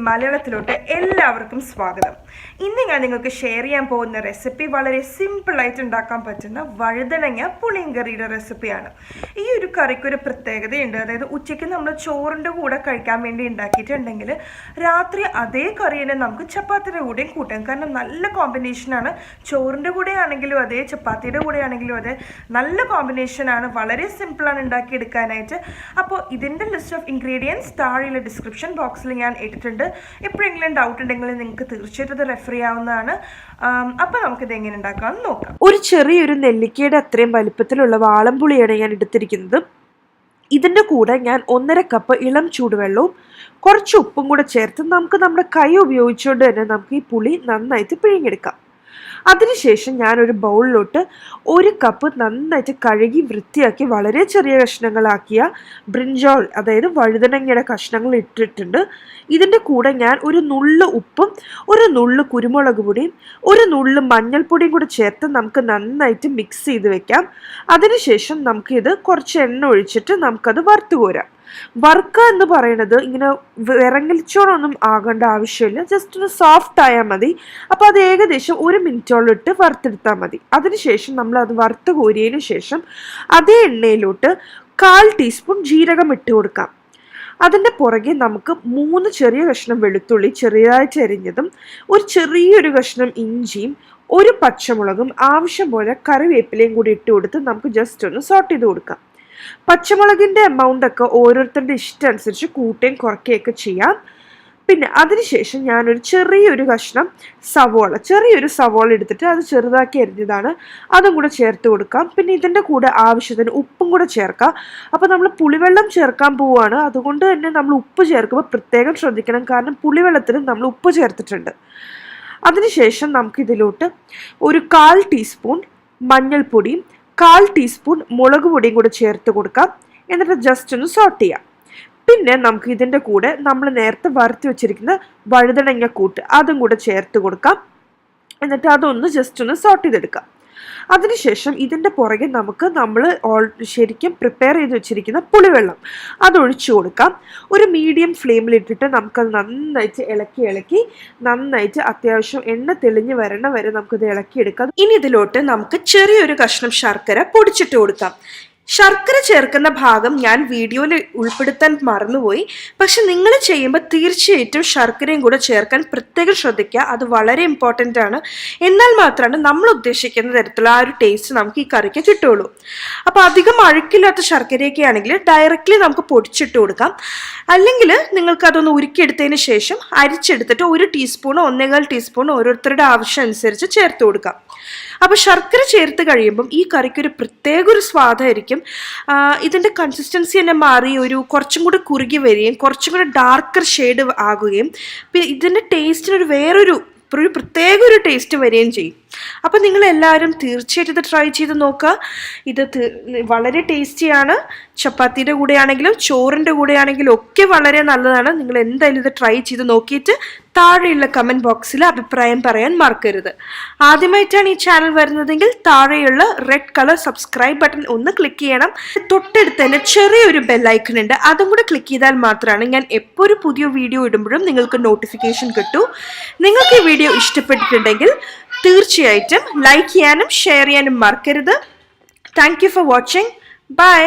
മലയാളത്തിലോട്ട് എല്ലാവർക്കും സ്വാഗതം. ഇന്ന് ഞാൻ നിങ്ങൾക്ക് ഷെയർ ചെയ്യാൻ പോകുന്ന റെസിപ്പി വളരെ സിമ്പിളായിട്ട് ഉണ്ടാക്കാൻ പറ്റുന്ന വഴുതനങ്ങ പുളിങ്കറിയുടെ റെസിപ്പിയാണ്. ഈ ഒരു കറിക്കൊരു പ്രത്യേകതയുണ്ട്. അതായത് ഉച്ചയ്ക്ക് നമ്മൾ ചോറിൻ്റെ കൂടെ കഴിക്കാൻ വേണ്ടി ഉണ്ടാക്കിയിട്ടുണ്ടെങ്കിൽ രാത്രി അതേ കറിയെ നമുക്ക് ചപ്പാത്തിയുടെ കൂടെയും കൂട്ടാം. കാരണം നല്ല കോമ്പിനേഷനാണ്. ചോറിൻ്റെ കൂടെ ആണെങ്കിലും അതെ, ചപ്പാത്തിയുടെ കൂടെ ആണെങ്കിലും അതെ, നല്ല കോമ്പിനേഷനാണ്. വളരെ സിമ്പിളാണ് ഉണ്ടാക്കിയെടുക്കാനായിട്ട്. അപ്പോൾ ഇതിൻ്റെ ലിസ്റ്റ് ഓഫ് ഇൻഗ്രീഡിയൻസ് താഴെയുള്ള ഡിസ്ക്രിപ്ഷൻ ബോക്സിൽ ഞാൻ ഇട്ടിട്ടുണ്ട്. എപ്പോഴെങ്കിലും ഡൗട്ട് ഉണ്ടെങ്കിൽ നിങ്ങൾക്ക് തീർച്ചയായിട്ടും ഇത് റെഫർ ചെയ്യാവുന്നതാണ്. അപ്പോൾ നമുക്കിത് എങ്ങനെ ഉണ്ടാക്കാമെന്ന് നോക്കാം. ഒരു ചെറിയൊരു നെല്ലിക്കയുടെ അത്രയും വലിപ്പത്തിലുള്ള വാളംപുളിയാണ് ഞാൻ എടുത്തിരിക്കുന്നത്. ഇതിൻ്റെ കൂടെ ഞാൻ 1.5 കപ്പ് ഇളം ചൂടുവെള്ളവും കുറച്ച് ഉപ്പും കൂടെ ചേർത്ത് നമുക്ക് നമ്മുടെ കൈ ഉപയോഗിച്ചുകൊണ്ട് തന്നെ നമുക്ക് ഈ പുളി നന്നായിട്ട് പിഴിഞ്ഞെടുക്കാം. അതിനുശേഷം ഞാനൊരു ബൗളിലോട്ട് 1 കപ്പ് നന്നായിട്ട് കഴുകി വൃത്തിയാക്കി വളരെ ചെറിയ കഷ്ണങ്ങളാക്കിയ ബ്രിഞ്ചോൾ, അതായത് വഴുതനങ്ങയുടെ കഷ്ണങ്ങൾ ഇട്ടിട്ടുണ്ട്. ഇതിൻ്റെ കൂടെ ഞാൻ ഒരു നുള്ളു ഉപ്പും ഒരു നുള്ളു കുരുമുളക് പൊടിയും ഒരു നുള്ളു മഞ്ഞൾപ്പൊടിയും കൂടി ചേർത്ത് നമുക്ക് നന്നായിട്ട് മിക്സ് ചെയ്ത് വെക്കാം. അതിനുശേഷം നമുക്കിത് കുറച്ച് എണ്ണ ഒഴിച്ചിട്ട് നമുക്കത് വറുത്ത് കോരാം. വറുക്കുക എന്ന് പറയുന്നത് ഇങ്ങനെ വിറങ്ങലിച്ചോണൊന്നും ആകേണ്ട ആവശ്യമില്ല. ജസ്റ്റ് ഒന്ന് സോഫ്റ്റ് ആയാൽ മതി. അപ്പോൾ അത് ഏകദേശം 1 മിനിറ്റോളം ഇട്ട് വറുത്തെടുത്താൽ മതി. അതിനുശേഷം നമ്മൾ അത് വറുത്ത് കോരിയതിന് ശേഷം അതേ എണ്ണയിലോട്ട് 1/4 ടീസ്പൂൺ ജീരകം ഇട്ട് കൊടുക്കാം. അതിൻ്റെ പുറകെ നമുക്ക് 3 ചെറിയ കഷ്ണം വെളുത്തുള്ളി ചെറിയതായിട്ട് അരിഞ്ഞതും ഒരു ചെറിയൊരു കഷ്ണം ഇഞ്ചിയും ഒരു പച്ചമുളകും ആവശ്യം പോലെ കറിവേപ്പിലയും കൂടി ഇട്ട് കൊടുത്ത് നമുക്ക് ജസ്റ്റ് ഒന്ന് സോട്ട് ചെയ്ത് കൊടുക്കാം. പച്ചമുളകിൻ്റെ എമൗണ്ട് ഒക്കെ ഓരോരുത്തരുടെ ഇഷ്ടം അനുസരിച്ച് കൂട്ടുകയും കുറയ്ക്കുകയൊക്കെ ചെയ്യാം. പിന്നെ അതിനുശേഷം ഞാനൊരു ചെറിയൊരു കഷ്ണം ചെറിയൊരു സവോള എടുത്തിട്ട് അത് ചെറുതാക്കി അരിഞ്ഞതാണ്, അതും കൂടെ ചേർത്ത് കൊടുക്കാം. പിന്നെ ഇതിൻ്റെ കൂടെ ആവശ്യത്തിന് ഉപ്പും കൂടെ ചേർക്കാം. അപ്പോൾ നമ്മൾ പുളിവെള്ളം ചേർക്കാൻ പോവുകയാണ്. അതുകൊണ്ട് തന്നെ നമ്മൾ ഉപ്പ് ചേർക്കുമ്പോൾ പ്രത്യേകം ശ്രദ്ധിക്കണം. കാരണം പുളിവെള്ളത്തിന് നമ്മൾ ഉപ്പ് ചേർത്തിട്ടുണ്ട്. അതിനുശേഷം നമുക്കിതിലോട്ട് ഒരു 1/4 ടീസ്പൂൺ മഞ്ഞൾപ്പൊടിയും 1/4 ടീസ്പൂൺ മുളക് പൊടിയും കൂടെ ചേർത്ത് കൊടുക്കാം. എന്നിട്ട് ജസ്റ്റ് ഒന്ന് സോട്ട് ചെയ്യാം. പിന്നെ നമുക്ക് ഇതിൻ്റെ കൂടെ നമ്മൾ നേരത്തെ വറുത്ത് വെച്ചിരിക്കുന്ന വഴുതനങ്ങ കൂട്ട് അതും കൂടെ ചേർത്ത് കൊടുക്കാം. എന്നിട്ട് അതൊന്ന് ജസ്റ്റ് ഒന്ന് സോട്ട് ചെയ്തെടുക്കാം. അതിനുശേഷം ഇതിൻ്റെ പുറകെ നമ്മൾ ശരിക്കും പ്രിപ്പയർ ചെയ്ത് വെച്ചിരിക്കുന്ന പുളിവെള്ളം അതൊഴിച്ചു കൊടുക്കാം. ഒരു മീഡിയം ഫ്ലെയിമിലിട്ടിട്ട് നമുക്കത് നന്നായിട്ട് ഇളക്കി നന്നായിട്ട് അത്യാവശ്യം എണ്ണ തെളിഞ്ഞ് വരണ വരെ നമുക്കത് ഇളക്കിയെടുക്കാം. ഇനി ഇതിലോട്ട് നമുക്ക് ചെറിയൊരു കഷ്ണം ശർക്കര പൊടിച്ചിട്ട് കൊടുക്കാം. ശർക്കര ചേർക്കുന്ന ഭാഗം ഞാൻ വീഡിയോയിൽ ഉൾപ്പെടുത്താൻ മറന്നുപോയി. പക്ഷെ നിങ്ങൾ ചെയ്യുമ്പോൾ തീർച്ചയായിട്ടും ശർക്കരയും കൂടെ ചേർക്കാൻ പ്രത്യേകം ശ്രദ്ധിക്കുക. അത് വളരെ ഇമ്പോർട്ടൻ്റ് ആണ്. എന്നാൽ മാത്രമാണ് നമ്മൾ ഉദ്ദേശിക്കുന്ന തരത്തിലുള്ള ആ ഒരു ടേസ്റ്റ് നമുക്ക് ഈ കറിക്ക് കിട്ടുള്ളൂ. അപ്പോൾ അധികം അഴുക്കില്ലാത്ത ശർക്കരയൊക്കെ ആണെങ്കിൽ ഡയറക്റ്റ്ലി നമുക്ക് പൊടിച്ചിട്ട് കൊടുക്കാം. അല്ലെങ്കിൽ നിങ്ങൾക്ക് അതൊന്ന് ഉരുക്കിയെടുത്തതിന് ശേഷം അരിച്ചെടുത്തിട്ട് 1 ടീസ്പൂണോ 1.25 ടീസ്പൂണോ ഓരോരുത്തരുടെ ആവശ്യം അനുസരിച്ച് ചേർത്ത് കൊടുക്കാം. അപ്പോൾ ശർക്കര ചേർത്ത് കഴിയുമ്പം ഈ കറിക്കൊരു പ്രത്യേക ഒരു സ്വാദായിരിക്കും. ഇതിൻ്റെ കൺസിസ്റ്റൻസി തന്നെ മാറി കുറച്ചും കൂടി കുറുകി വരികയും കുറച്ചും കൂടി ഡാർക്കർ ഷെയ്ഡ് ആകുകയും പിന്നെ ഇതിൻ്റെ ടേസ്റ്റിനൊരു വേറൊരു പ്രത്യേക ഒരു ടേസ്റ്റ് വരികയും ചെയ്യും. അപ്പോൾ നിങ്ങളെല്ലാവരും തീർച്ചയായിട്ടും ഇത് ട്രൈ ചെയ്ത് നോക്കുക. ഇത് വളരെ ടേസ്റ്റിയാണ്. ചപ്പാത്തിയുടെ കൂടെ ആണെങ്കിലും ചോറിൻ്റെ കൂടെ ആണെങ്കിലും ഒക്കെ വളരെ നല്ലതാണ്. നിങ്ങൾ എന്തായാലും ഇത് ട്രൈ ചെയ്ത് നോക്കിയിട്ട് താഴെയുള്ള കമൻറ്റ് ബോക്സിൽ അഭിപ്രായം പറയാൻ മറക്കരുത്. ആദ്യമായിട്ടാണ് ഈ ചാനൽ വരുന്നതെങ്കിൽ താഴെയുള്ള റെഡ് കളർ സബ്സ്ക്രൈബ് ബട്ടൺ ഒന്ന് ക്ലിക്ക് ചെയ്യണം. തൊട്ടടുത്ത് തന്നെ ചെറിയൊരു ബെല്ലൈക്കൺ ഉണ്ട്, അതും കൂടെ ക്ലിക്ക് ചെയ്താൽ മാത്രമാണ് ഞാൻ എപ്പോൾ ഒരു പുതിയ വീഡിയോ ഇടുമ്പോഴും നിങ്ങൾക്ക് നോട്ടിഫിക്കേഷൻ കിട്ടൂ. നിങ്ങൾക്ക് ഈ വീഡിയോ ഇഷ്ടപ്പെട്ടിട്ടുണ്ടെങ്കിൽ തീർച്ചയായിട്ടും ലൈക്ക് ചെയ്യാനും ഷെയർ ചെയ്യാനും മറക്കരുത്. Thank you for watching. By.